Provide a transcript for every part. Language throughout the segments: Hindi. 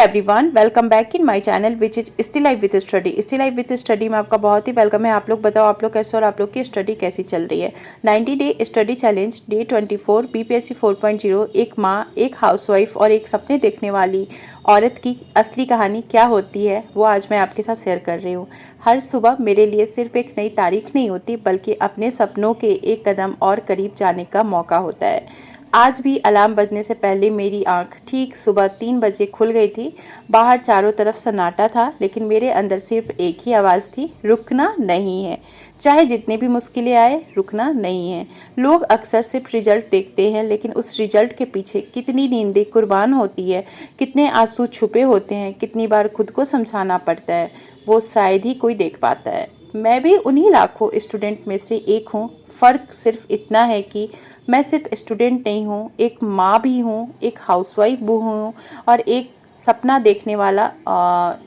Everyone, welcome back in my channel which is still life with study. Still life with study में आपका बहुत ही वेलकम है। आप लोग बताओ, आप लोग कैसे और आप लोग की स्टडी कैसी चल रही है। 90 day study challenge day 24 BPSC 4.0। एक माँ, एक हाउसवाइफ और एक सपने देखने वाली औरत की असली कहानी क्या होती है वो आज मैं आपके साथ शेयर कर रही हूँ। हर सुबह मेरे लिए सिर्फ एक नई तारीख नहीं होती, बल्कि अपने सपनों के एक कदम और करीब जाने का मौका होता है। आज भी अलार्म बजने से पहले मेरी आंख ठीक सुबह 3 बजे खुल गई थी। बाहर चारों तरफ सन्नाटा था, लेकिन मेरे अंदर सिर्फ एक ही आवाज़ थी, रुकना नहीं है। चाहे जितनी भी मुश्किलें आए, रुकना नहीं है। लोग अक्सर सिर्फ रिजल्ट देखते हैं, लेकिन उस रिजल्ट के पीछे कितनी नींदें कुर्बान होती है, कितने आंसू छुपे होते हैं, कितनी बार खुद को समझाना पड़ता है, वो शायद ही कोई देख पाता है। मैं भी उन्हीं लाखों स्टूडेंट में से एक हूँ। फ़र्क सिर्फ इतना है कि मैं सिर्फ स्टूडेंट नहीं हूँ, एक माँ भी हूँ, एक हाउसवाइफ भी हूँ और एक सपना देखने वाला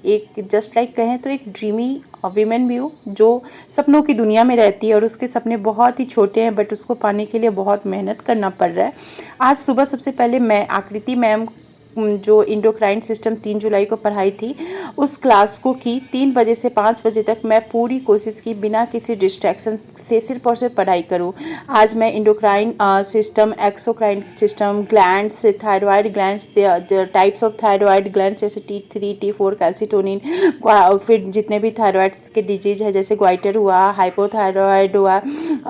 एक जस्ट लाइक कहें तो एक ड्रीमी वीमेन भी हूँ, जो सपनों की दुनिया में रहती है और उसके सपने बहुत ही छोटे हैं, बट उसको पाने के लिए बहुत मेहनत करना पड़ रहा है। आज सुबह सबसे पहले मैं आकृति मैम जो इंडोक्राइन सिस्टम 3 जुलाई को पढ़ाई थी, उस क्लास को की 3 बजे से 5 बजे तक मैं पूरी कोशिश की बिना किसी डिस्ट्रैक्शन से सिर्फ और सिर्फ पढ़ाई करूं। आज मैं endocrine system, exocrine system, glands, thyroid glands, types of thyroid glands जैसे T3 T4 कैल्सिटोनिन, फिर जितने भी थायराइड्स के डिजीज है जैसे ग्वाइटर हुआ, हाइपोथायरॉयड हुआ,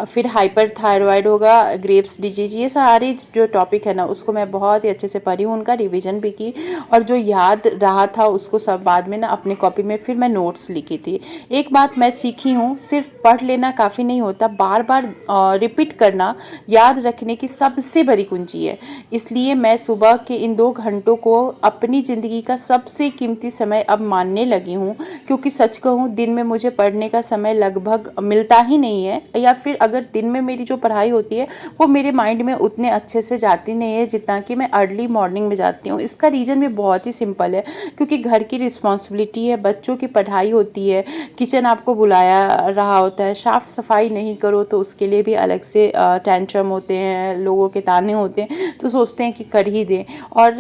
फिर हाइपर थायरॉयड होगा, ग्रेव्स डिजीज, ये सारे जो टॉपिक है ना उसको मैं बहुत ही अच्छे से पढ़ी हूँ, उनका रिविजन भी की और जो याद रहा था उसको सब बाद में ना अपने कॉपी में फिर मैं नोट्स लिखी थी। एक बात मैं सीखी हूँ, सिर्फ पढ़ लेना काफ़ी नहीं होता, बार बार रिपीट करना याद रखने की सबसे बड़ी कुंजी है। इसलिए मैं सुबह के इन 2 घंटों को अपनी ज़िंदगी का सबसे कीमती समय अब मानने लगी हूँ, क्योंकि सच कहूँ दिन में मुझे पढ़ने का समय लगभग मिलता ही नहीं है, या फिर अगर दिन में मेरी जो पढ़ाई होती है वो मेरे माइंड में उतने अच्छे से जाती नहीं है जितना कि मैं अर्ली मॉर्निंग में जाती हूँ। इसका रीज़न भी बहुत ही सिंपल है, क्योंकि घर की रिस्पॉन्सिबिलिटी है, बच्चों की पढ़ाई होती है, किचन आपको बुलाया रहा होता है, साफ़ सफाई नहीं करो तो उसके लिए भी अलग से टेंट्रम होते हैं, लोगों के ताने होते हैं, तो सोचते हैं कि कर ही दें। और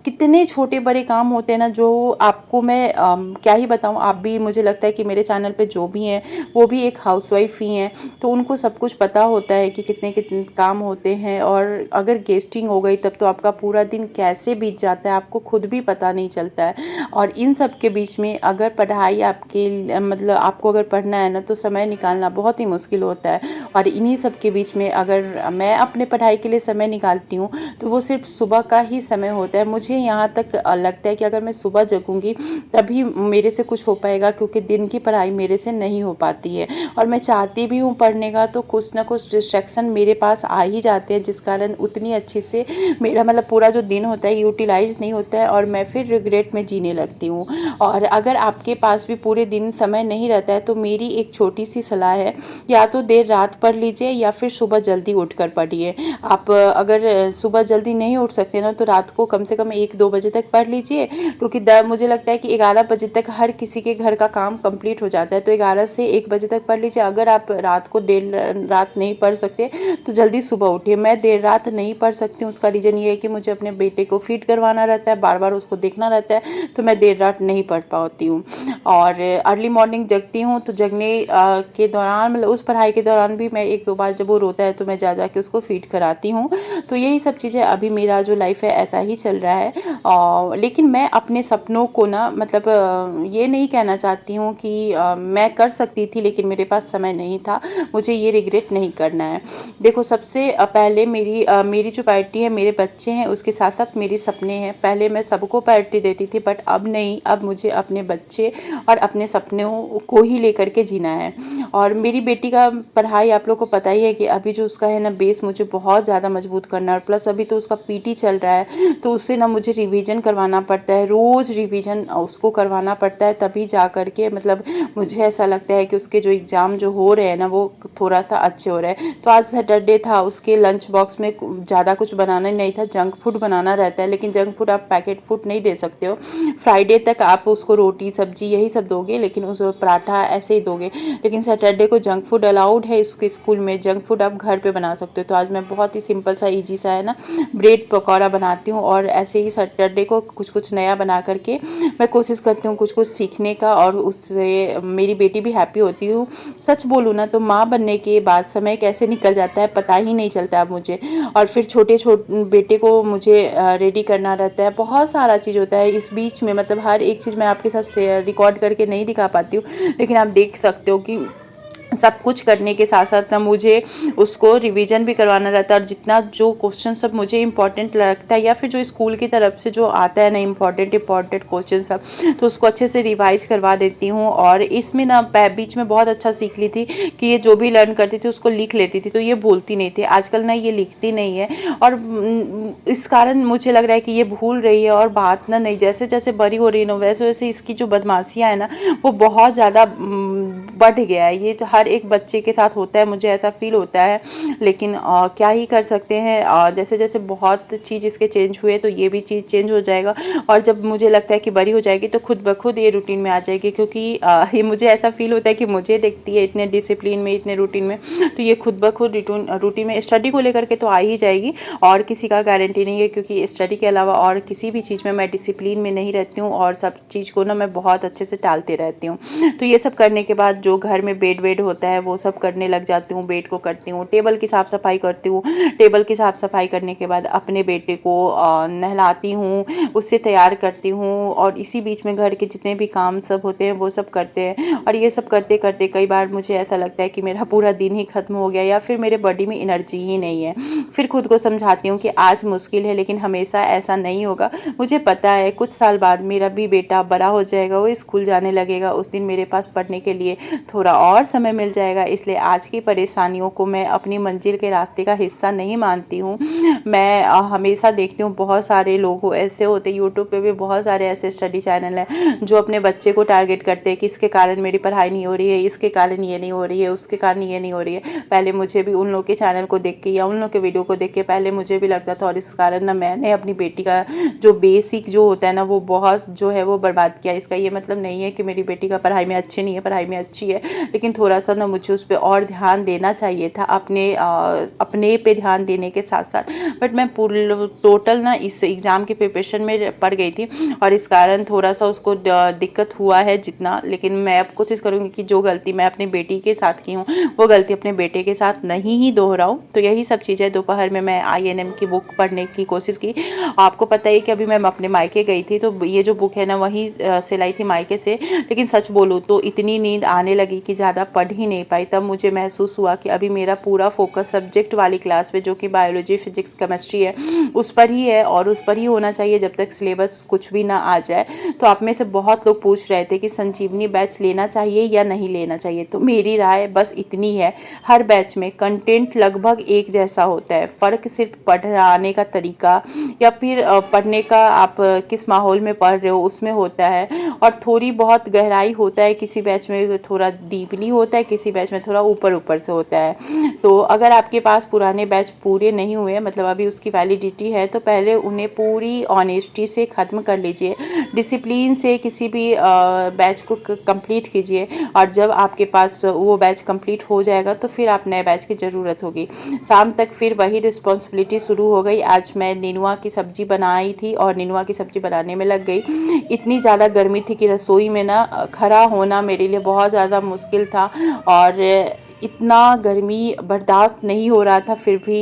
कितने छोटे बड़े काम होते हैं ना जो आपको मैं क्या ही बताऊँ। आप भी, मुझे लगता है कि मेरे चैनल पे जो भी हैं वो भी एक हाउसवाइफ ही हैं, तो उनको सब कुछ पता होता है कि कितने कितने काम होते हैं, और अगर गेस्टिंग हो गई तब तो आपका पूरा दिन कैसे बीत जाता है आपको खुद भी पता नहीं चलता है। और इन सब के बीच में अगर पढ़ाई आपके मतलब आपको अगर पढ़ना है ना तो समय निकालना बहुत ही मुश्किल होता है। और इन्हीं सब के बीच में अगर मैं अपने पढ़ाई के लिए समय निकालती हूँ तो वो सिर्फ सुबह का ही समय होता है। मुझे यहाँ तक लगता है कि अगर मैं सुबह जगूंगी तभी मेरे से कुछ हो पाएगा, क्योंकि दिन की पढ़ाई मेरे से नहीं हो पाती है। और मैं चाहती भी हूँ पढ़ने का, तो कुछ ना कुछ डिस्ट्रैक्शन मेरे पास आ ही जाते हैं, जिस कारण उतनी अच्छी से मेरा मतलब पूरा जो दिन होता है यूटिलाइज नहीं होता है और मैं फिर रिग्रेट में जीने लगती हूँ। और अगर आपके पास भी पूरे दिन समय नहीं रहता है तो मेरी एक छोटी सी सलाह है, या तो देर रात पढ़ लीजिए या फिर सुबह जल्दी उठकर पढ़िए। आप अगर सुबह जल्दी नहीं उठ सकते ना तो रात को कम से कम 1-2 बजे तक पढ़ लीजिए, क्योंकि मुझे लगता है कि 11 बजे तक हर किसी के घर का काम कंप्लीट हो जाता है, तो 11 से 1 बजे तक पढ़ लीजिए। अगर आप रात को देर रात नहीं पढ़ सकते तो जल्दी सुबह उठिए। मैं देर रात नहीं पढ़ सकती हूँ, उसका रीज़न ये है कि मुझे अपने बेटे को फीड करवाना रहता है, बार बार उसको देखना रहता है, तो मैं देर रात नहीं पढ़ पाती हूँ। और अर्ली मॉर्निंग जगती हूँ तो जगने के दौरान मतलब उस पढ़ाई के दौरान भी मैं 1-2 बार जब वो रोता है तो मैं जा के उसको फीड कराती हूँ। तो यही सब चीज़ें अभी मेरा जो लाइफ है ऐसा ही चल रहा है। लेकिन मैं अपने सपनों को ना मतलब ये नहीं कहना चाहती हूँ कि मैं कर सकती थी लेकिन मेरे पास समय नहीं था, मुझे ये रिग्रेट नहीं करना है। देखो, सबसे पहले मेरी जो प्रायोरिटी है मेरे बच्चे हैं, उसके साथ साथ मेरे सपने हैं। पहले मैं सबको प्रायोरिटी देती थी, बट अब नहीं, अब मुझे अपने बच्चे और अपने सपनों को ही लेकर के जीना है। और मेरी बेटी का पढ़ाई आप लोग को पता ही है कि अभी जो उसका है ना बेस मुझे बहुत ज़्यादा मजबूत करना है, प्लस अभी तो उसका पीटी चल रहा है, तो उससे ना मुझे रिवीजन करवाना पड़ता है, रोज़ रिवीजन उसको करवाना पड़ता है, तभी जा कर के मतलब मुझे ऐसा लगता है कि उसके जो एग्ज़ाम जो हो रहे हैं ना वो थोड़ा सा अच्छे हो रहे हैं। तो आज सैटरडे था, उसके लंच बॉक्स में ज़्यादा कुछ बनाना ही नहीं था, जंक फूड बनाना रहता है, लेकिन जंक जंक फूड आप पैकेट फूड नहीं दे सकते हो। फ्राइडे तक आप उसको रोटी सब्जी यही सब दोगे, लेकिन उस पराठा ऐसे ही दोगे। लेकिन सैटरडे को जंक फूड अलाउड है इसके स्कूल में, जंक फूड आप घर पे बना सकते हो। तो आज मैं बहुत ही सिंपल सा ईजी सा है ना ब्रेड पकौड़ा बनाती हूँ, और ऐसे ही सैटरडे को कुछ कुछ नया बना करके मैं कोशिश करती हूँ कुछ कुछ सीखने का, और उससे मेरी बेटी भी हैप्पी होती हूँ। सच बोलूँ ना तो माँ बनने के बाद समय कैसे निकल जाता है पता ही नहीं चलता अब मुझे। और फिर छोटे बेटे को मुझे रेडी करना रहता है, बहुत सारा चीज़ होता है इस बीच में। मतलब हर एक चीज़ मैं आपके साथ रिकॉर्ड करके नहीं दिखा पाती हूँ, लेकिन आप देख सकते हो कि सब कुछ करने के साथ साथ ना मुझे उसको रिवीजन भी करवाना रहता है, और जितना जो क्वेश्चन सब मुझे इंपॉर्टेंट लगता है या फिर जो स्कूल की तरफ से जो आता है ना इंपॉर्टेंट क्वेश्चन सब, तो उसको अच्छे से रिवाइज करवा देती हूँ। और इसमें ना बीच में बहुत अच्छा सीख ली थी कि ये जो भी लर्न करती थी उसको लिख लेती थी, तो ये बोलती नहीं थी। आजकल ना ये लिखती नहीं है, और इस कारण मुझे लग रहा है कि ये भूल रही है, और बात ना नहीं, जैसे जैसे बड़ी हो रही है ना वैसे वैसे इसकी जो बदमाशियाँ है ना वो बहुत ज़्यादा बढ़ गया है। ये तो हर एक बच्चे के साथ होता है, मुझे ऐसा फील होता है, लेकिन क्या ही कर सकते हैं। जैसे जैसे बहुत चीज़ इसके चेंज हुए तो ये भी चीज़ चेंज हो जाएगा, और जब मुझे लगता है कि बड़ी हो जाएगी तो खुद ब खुद ये रूटीन में आ जाएगी। क्योंकि ये मुझे ऐसा फील होता है कि मुझे देखती है इतने डिसिप्लिन में, इतने रूटीन में, तो ये खुद ब खुद रूटीन में स्टडी को लेकर के तो आ ही जाएगी। और किसी का गारंटी नहीं है, क्योंकि स्टडी के अलावा और किसी भी चीज़ में मैं डिसिप्लिन में नहीं रहती हूँ, और सब चीज़ को ना मैं बहुत अच्छे से टालते रहती हूँ। तो ये सब करने के बाद जो घर में बेड वेड होता है वो सब करने लग जाती हूँ, बेड को करती हूँ, टेबल की साफ़ सफाई करती हूँ। टेबल की साफ़ सफाई करने के बाद अपने बेटे को नहलाती हूँ, उससे तैयार करती हूँ, और इसी बीच में घर के जितने भी काम सब होते हैं वो सब करते हैं। और ये सब करते करते कई बार मुझे ऐसा लगता है कि मेरा पूरा दिन ही खत्म हो गया, या फिर मेरे बॉडी में एनर्जी ही नहीं है। फिर खुद को समझाती हूँ कि आज मुश्किल है, लेकिन हमेशा ऐसा नहीं होगा। मुझे पता है कुछ साल बाद मेरा भी बेटा बड़ा हो जाएगा, वो स्कूल जाने लगेगा, उस दिन मेरे पास पढ़ने के लिए थोड़ा और समय मिल जाएगा। इसलिए आज की परेशानियों को मैं अपनी मंजिल के रास्ते का हिस्सा नहीं मानती हूँ। मैं हमेशा देखती हूँ बहुत सारे लोग ऐसे होते, यूट्यूब पे भी बहुत सारे ऐसे स्टडी चैनल हैं जो अपने बच्चे को टारगेट करते हैं कि इसके कारण मेरी पढ़ाई नहीं हो रही है, इसके कारण ये नहीं हो रही है, उसके कारण ये नहीं हो रही है। पहले मुझे भी उन लोग के चैनल को देख के या उन लोग के वीडियो को देख के पहले मुझे भी लगता था, और इस कारण ना मैंने अपनी बेटी का जो बेसिक जो होता है ना वो बहुत जो है वो बर्बाद किया। इसका ये मतलब नहीं है कि मेरी बेटी का पढ़ाई में अच्छी नहीं है, पढ़ाई में अच्छी है, लेकिन थोड़ा सा ना मुझे उस पर और ध्यान देना चाहिए था, अपने पे ध्यान देने के साथ साथ। बट मैं टोटल ना इस एग्ज़ाम के प्रिपरेशन में पड़ गई थी, और इस कारण थोड़ा सा उसको दिक्कत हुआ है जितना। लेकिन मैं अब कोशिश करूँगी कि जो गलती मैं अपनी बेटी के साथ की हूँ वो गलती अपने बेटे के साथ नहीं ही दोहराऊँ। तो यही सब चीज़ें दोपहर में मैं INM की बुक पढ़ने की कोशिश की। आपको पता ही कि अभी मैं अपने मायके गई थी, तो ये जो बुक है ना वहीं से लाई थी मायके से। लेकिन सच बोलूँ तो इतनी नींद आने लगी कि ज़्यादा पढ़ ही नहीं पाई। तब मुझे महसूस हुआ कि अभी मेरा पूरा फोकस सब्जेक्ट वाली क्लास पे, जो कि बायोलॉजी फिजिक्स केमिस्ट्री है, उस पर ही है, और उस पर ही होना चाहिए जब तक सिलेबस कुछ भी ना आ जाए। तो आप में से बहुत लोग पूछ रहे थे कि संजीवनी बैच लेना चाहिए या नहीं लेना चाहिए। तो मेरी राय बस इतनी है, हर बैच में कंटेंट लगभग एक जैसा होता है, फ़र्क सिर्फ पढ़ाने का तरीका या फिर पढ़ने का आप किस माहौल में पढ़ रहे हो उसमें होता है। और थोड़ी बहुत गहराई होता है, किसी बैच में थोड़ा डीपली होता है, किसी बैच में थोड़ा ऊपर ऊपर से होता है। तो अगर आपके पास पुराने बैच पूरे नहीं हुए, मतलब अभी उसकी वैलिडिटी है, तो पहले उन्हें पूरी ऑनेस्टी से ख़त्म कर लीजिए, डिसिप्लिन से किसी भी बैच को कंप्लीट कीजिए। और जब आपके पास वो बैच कंप्लीट हो जाएगा तो फिर आप नए बैच की ज़रूरत होगी। शाम तक फिर वही रिस्पॉन्सिबिलिटी शुरू हो गई। आज मैं नेनुआ की सब्ज़ी बनाई थी, और नेनुआ की सब्ज़ी बनाने में लग गई। इतनी ज़्यादा गर्मी थी कि रसोई में ना खड़ा होना मेरे लिए बहुत ज़्यादा मुश्किल था, और इतना गर्मी बर्दाश्त नहीं हो रहा था। फिर भी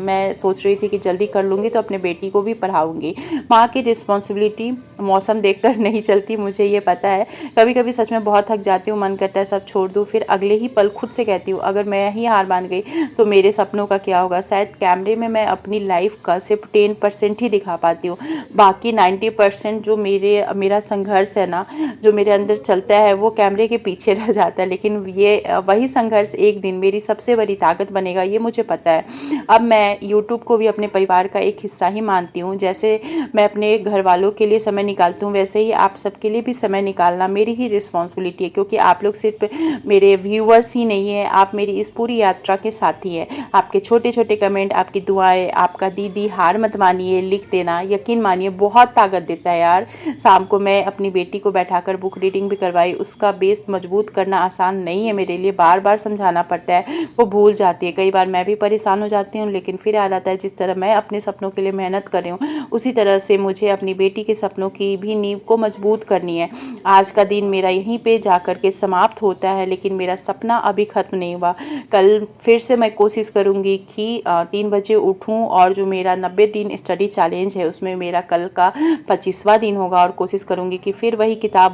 मैं सोच रही थी कि जल्दी कर लूँगी तो अपने बेटी को भी पढ़ाऊँगी। माँ की रिस्पॉन्सिबिलिटी मौसम देखकर नहीं चलती, मुझे ये पता है। कभी कभी सच में बहुत थक जाती हूँ, मन करता है सब छोड़ दूँ। फिर अगले ही पल खुद से कहती हूँ, अगर मैं ही हार मान गई तो मेरे सपनों का क्या होगा। शायद कैमरे में मैं अपनी लाइफ का सिर्फ 10% ही दिखा पाती हूँ, बाकी 90% जो मेरा संघर्ष है ना, जो मेरे अंदर चलता है, वो कैमरे के पीछे रह जाता है। लेकिन ये वही संघर्ष संघर्ष एक दिन मेरी सबसे बड़ी ताकत बनेगा, ये मुझे पता है। अब मैं यूट्यूब को भी अपने परिवार का एक हिस्सा ही मानती हूँ। जैसे मैं अपने घर वालों के लिए समय निकालती हूँ, वैसे ही आप सबके लिए भी समय निकालना मेरी ही रिस्पॉन्सिबिलिटी है, क्योंकि आप लोग सिर्फ मेरे व्यूअर्स ही नहीं है, आप मेरी इस पूरी यात्रा के साथी हैं। आपके छोटे छोटे कमेंट, आपकी दुआएं, आपका दीदी हार मत मानिए लिख देना, यकीन मानिए बहुत ताकत देता है यार। शाम को मैं अपनी बेटी को बैठाकर बुक रीडिंग भी करवाई, उसका बेस मजबूत करना आसान नहीं है मेरे लिए, बार बार समझाना पड़ता है, वो भूल जाती है। कई बार मैं भी परेशान हो जाती हूँ, लेकिन फिर याद आता है जिस तरह मैं अपने सपनों के लिए मेहनत कर रही हूँ, उसी तरह से मुझे अपनी बेटी के सपनों की भी नींव को मजबूत करनी है। आज का दिन मेरा यहीं पे जाकर के समाप्त होता है, लेकिन मेरा सपना अभी खत्म नहीं हुआ। कल फिर से मैं कोशिश करूँगी कि 3 बजे उठूँ, और जो मेरा 90 दिन स्टडी चैलेंज है उसमें मेरा कल का 25वां दिन होगा, और कोशिश करूँगी कि फिर वही किताब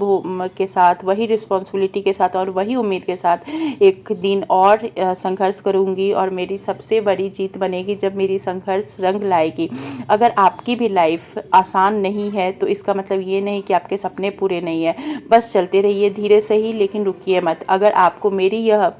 के साथ, वही रिस्पॉन्सिबिलिटी के साथ और वही उम्मीद के साथ एक दिन और संघर्ष करूँगी, और मेरी सबसे बड़ी जीत बनेगी जब मेरी संघर्ष रंग लाएगी। अगर आपकी भी लाइफ आसान नहीं है तो इसका मतलब ये नहीं कि आपके सपने पूरे नहीं है। बस चलते रहिए धीरे से ही, लेकिन रुकिए मत। अगर आपको मेरी यह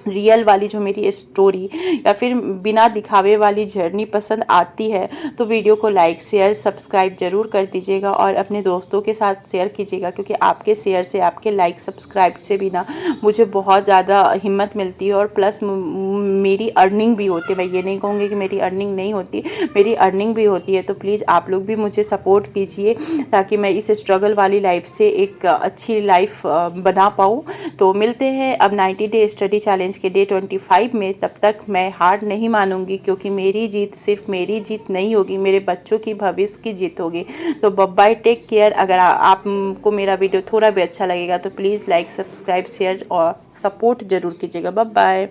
रियल वाली जो मेरी स्टोरी या फिर बिना दिखावे वाली जर्नी पसंद आती है, तो वीडियो को लाइक शेयर सब्सक्राइब जरूर कर दीजिएगा, और अपने दोस्तों के साथ शेयर कीजिएगा, क्योंकि आपके शेयर से, आपके लाइक सब्सक्राइब से भी ना मुझे बहुत ज़्यादा हिम्मत मिलती है, और प्लस मेरी अर्निंग भी होती है। मैं ये नहीं कहूँगी कि मेरी अर्निंग नहीं होती, मेरी अर्निंग भी होती है। तो प्लीज़ आप लोग भी मुझे सपोर्ट कीजिए, ताकि मैं इस स्ट्रगल वाली लाइफ से एक अच्छी लाइफ बना पाऊँ। तो मिलते हैं अब 90 डे स्टडी चैलेंज के डे 25 में। तब तक मैं हार नहीं मानूंगी, क्योंकि मेरी जीत सिर्फ मेरी जीत नहीं होगी, मेरे बच्चों की भविष्य की जीत होगी। तो बाय, टेक केयर। अगर आपको मेरा वीडियो थोड़ा भी अच्छा लगेगा तो प्लीज़ लाइक सब्सक्राइब शेयर और सपोर्ट जरूर कीजिएगा। बाय।